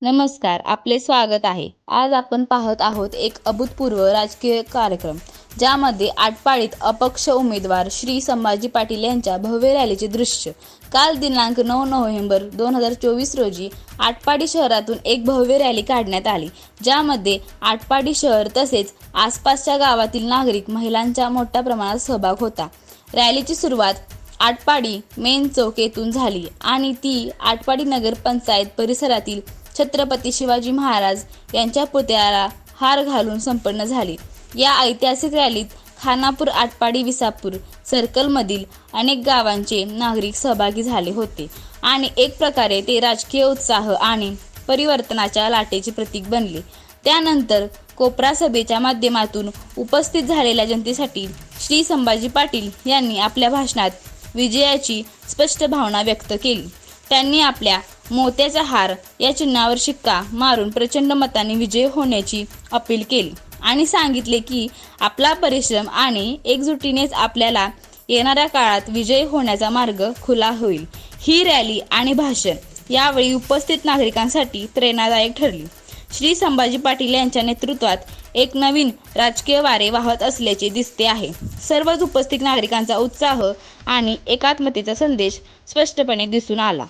नमस्कार, आपले स्वागत आहे. आज आपण पाहत आहोत एक अभूतपूर्व राजकीय कार्यक्रम, ज्यामध्ये आटपाडीत अपक्ष उमेदवार श्री संभाजी पाटील यांच्या भव्य रॅलीचे दृश्य. काल दिनांक 9 नोव्हेंबर 2024 रोजी आटपाडी शहरातून एक भव्य रॅली काढण्यात आली, ज्यामध्ये आटपाडी शहर तसेच आसपासच्या गावातील नागरिक, महिलांचा मोठ्या प्रमाणात सहभाग होता. रॅलीची सुरुवात आटपाडी मेन चौक येथून झाली आणि ती आटपाडी नगर पंचायत परिसरातील छत्रपती शिवाजी महाराज यांच्या पुतळ्याला हार घालून संपन्न झाली. या ऐतिहासिक रॅलीत खानापूर, आटपाडी, विसापूर सर्कलमधील अनेक गावांचे नागरिक सहभागी झाले होते आणि एक प्रकारे ते राजकीय उत्साह आणि परिवर्तनाच्या लाटेचे प्रतीक बनले. त्यानंतर कोपरा सभेच्या माध्यमातून उपस्थित झालेल्या जनतेसाठी श्री संभाजी पाटील यांनी आपल्या भाषणात विजयाची स्पष्ट भावना व्यक्त केली. त्यांनी आपल्या मोत्याचा हार या चिन्हावर शिक्का मारून प्रचंड मताने विजय होण्याची अपील केली आणि सांगितले की आपला परिश्रम आणि एकजुटीनेच आपल्याला येणाऱ्या काळात विजयी होण्याचा मार्ग खुला होईल. ही रॅली आणि भाषण यावेळी उपस्थित नागरिकांसाठी प्रेरणादायक ठरली. श्री संभाजी पाटील यांच्या नेतृत्वात एक नवीन राजकीय वारे वाहत असल्याचे दिसते आहे. सर्वच उपस्थित नागरिकांचा उत्साह आणि एकात्मतेचा संदेश स्पष्टपणे दिसून आला.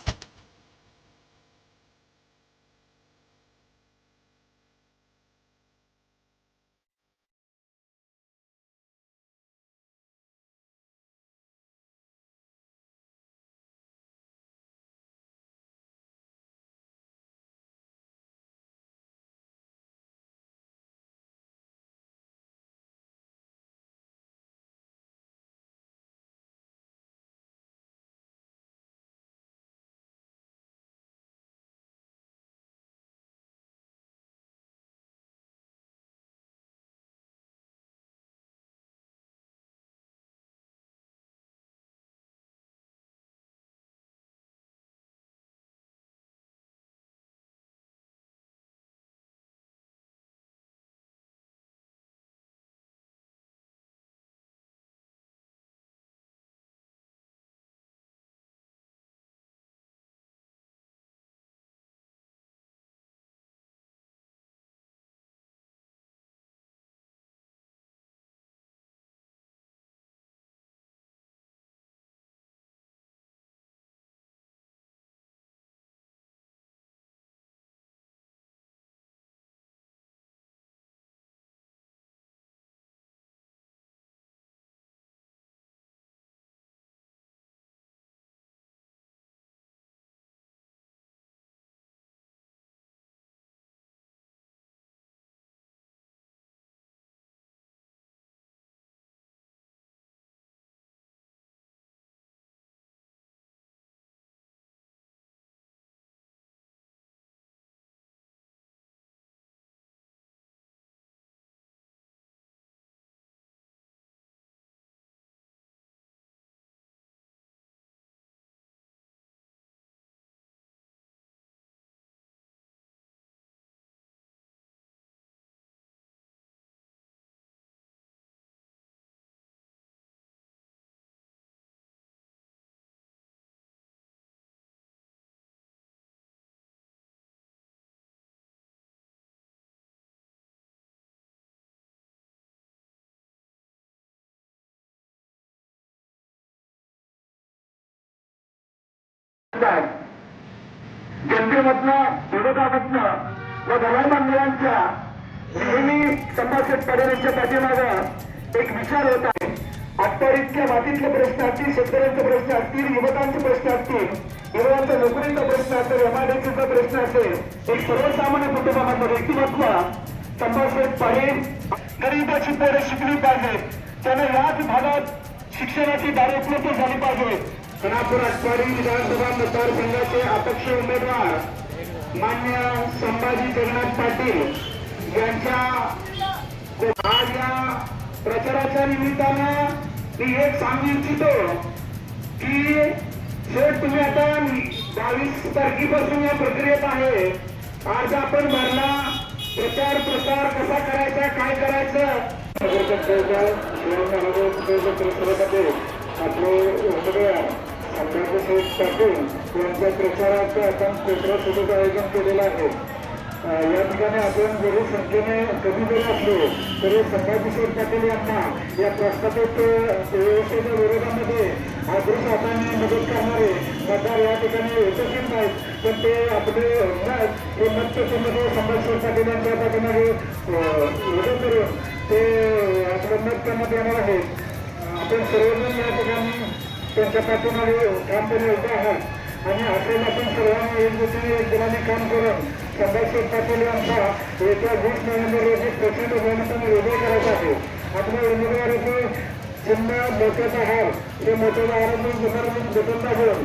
जनतेमधनं, विरोधामधनं व दलाल मंडळांच्या नेहमी संभाषण पडण्याच्या पाठीमागं एक विचार होत आहे. आटपाडीतल्या मातीतले प्रश्न असतील, शेतकऱ्यांचे प्रश्न असतील, युवकांचे प्रश्न असतील, युवकांचा नोकरीचा प्रश्न असेल, एमआयडीसीचा प्रश्न असेल, एक सर्वसामान्य कुटुंबामधलं व्यक्तिमत्व संभाषण पाटील. गरीबाची पोरे शिकली पाहिजेत, त्यांना याच भागात शिक्षणाची दारे उपलब्ध झाली पाहिजेत. खानापूर आटपाडी विधानसभा मतदारसंघाचे अपक्ष उमेदवार मान्य संभाजी जगन्नाथ पाटील यांच्या आज या प्रचाराच्या निमित्तानं मी एक सांगू इच्छितो की शेठ, तुम्ही आता 22 तारखेपासून या प्रक्रियेत आहे. आज आपण भरला प्रचार प्रसार कसा करायचा, काय करायचं आपले संभाजी पाटील यांच्या प्रचाराचं आपण क्षेत्र सुद्धा आयोजन केलेलं आहे. या ठिकाणी आपण जरी संख्येने कमी जरी असलो तरी संभाजीश्वर पाटील यांना या प्रस्थापित व्यवस्थेच्या विरोधामध्ये आदर्श हाताने मदत करणारे मतदार या ठिकाणी उपस्थित नाहीत, पण ते आपले मत हे मतपेटीमध्ये संभाजीश्वर पाटील यांच्या पाठीमागे उभे करून ते आपलं मत करण्यात येणार आहेत. आपण सर्वजण या ठिकाणी त्यांच्या पाठीमागे ठामपणे उभे आहात आणि असेल आपण सर्वांनी एकजुटीने एक दिलाने काम करून संभाजीश्वर पाटील यांचा येत्या 20 नोव्हेंबर रोजी प्रचंड बहुमताने विजय करायचा आहे. आपल्या उमेदवाराचे चिन्ह मोत्याचा हार हे मोत्याच्या हारातून बटन दाबून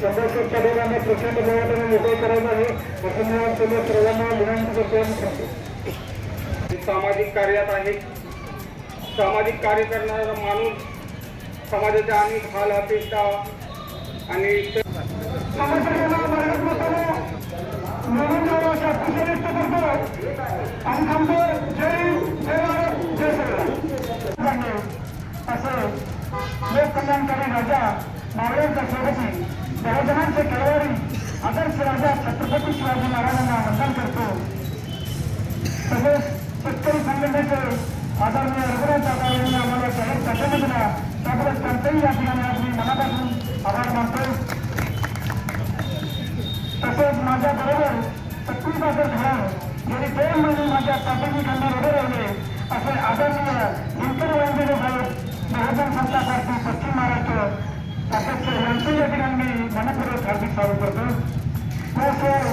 संभाजीश्वर पाटील यांना प्रचंड बहुमताने विजय करायचा आहे असं मी आपल्या सर्वांना विनंती करतो आणि सांगतो. सामाजिक कार्यात आहे. सामाजिक कार्य करणारा माणूस समाजाच्या अनेक हाल अपेक्षा आणि समाजाला मर्यादित म्हणून शास्त्री करतो आणि थांबतो. जय जय भारत जय श्रीराम असं लोक कल्याणकारी राजा मावळ्यांच्या सोबती बहुजनांचे खेळवाडी आदर्श राजा छत्रपती शिवाजी महाराजांना वंदन करतो. तसेच शेतकरी संघटनेचे आदरणीय रघुनाथ दादा यांनी आम्हाला जाहीर शासन दिला त्याबद्दल त्यांचंही या ठिकाणी आज मी मनापासून आभार मानतो. तसेच माझ्या बरोबर 26 धरण गेली 2 महिने माझ्या पाठीशी खांदा उभे राहिले असे आदरणीय दिनकर वैद्य साहेब बहुजन समता पार्टी पश्चिम महाराष्ट्र अध्यक्ष यांचे या ठिकाणी मी मनपूर्वक हार्दिक स्वागत करतो. तसेच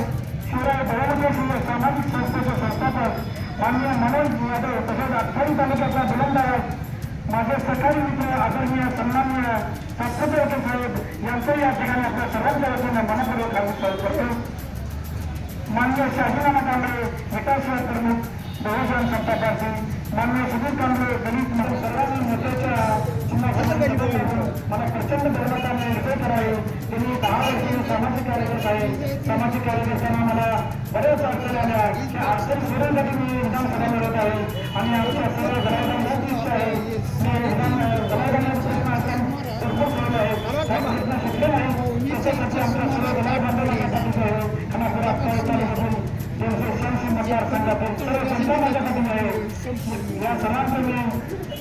शिवराय बळवंत सामाजिक संस्थेचे संस्थापक माननीय मनोज यादव तसेच 28 तालुक्यातला बुलंदाबाद माझे सहकारी मित्र आदरणीय सन्माननीय सातपुते साहेब यांचंही या ठिकाणी आपल्या सर्वांच्या वतीने मनपूर्वक हार्दिक स्वागत करतो. माननीय शाजीनामा कांबळे विकासवाद प्रमुख बहुजन समता पार्टी माननीय सुधीर कांबळे दलित सर्वांनी महत्वाच्या मला प्रचंड बहुमताने विजय करावे. त्यांनी 10 वर्षीय सामाजिक कार्यकर्ता आहे. सामाजिक कार्यकर्त्यांना मला बऱ्याच अडचणी आल्या त्या अडचणी सोडवण्यासाठी मी विधानसभा लढत आहे आणि आमच्या सर्व जनावरांची इच्छा आहे. मी जनावरांना भरपूर सोडलं आहे त्या प्रयत्न शिकले नाही त्याच्यासाठी आमच्या सर्व जनावरांना पाठीचं आहे आणि आपल्या तालुक्यातून 286 मतदारसंघातून सर्व संख्या माझ्या पाठीने आहे. या सर्वांचं मी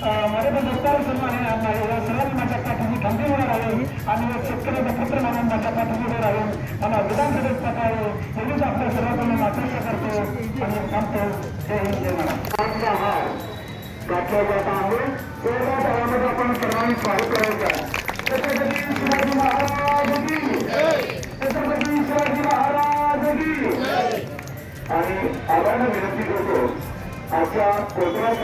माझे दोस्तार सन्मान आहे. या सर्वांनी माझ्या पाठीशी खंबीरवर आहे आणि एक शेतकऱ्याचा पुत्र म्हणून माझ्या पाठीशी राहून मला विधानसभेत पाठावे एवढीच आपल्या सर्वांना अपेक्षा करतो आणि थांबतो. जय हिंद जय महाराष्ट्र. गाठला जात आहे तेव्हा त्यामध्ये आपण सर्वांनी स्वागत करायचं. छत्रपती शिवाजी महाराज की छत्रपती शिवाजी महाराज की आणि आव्हानं विनंती करतो आजच्या कोकणात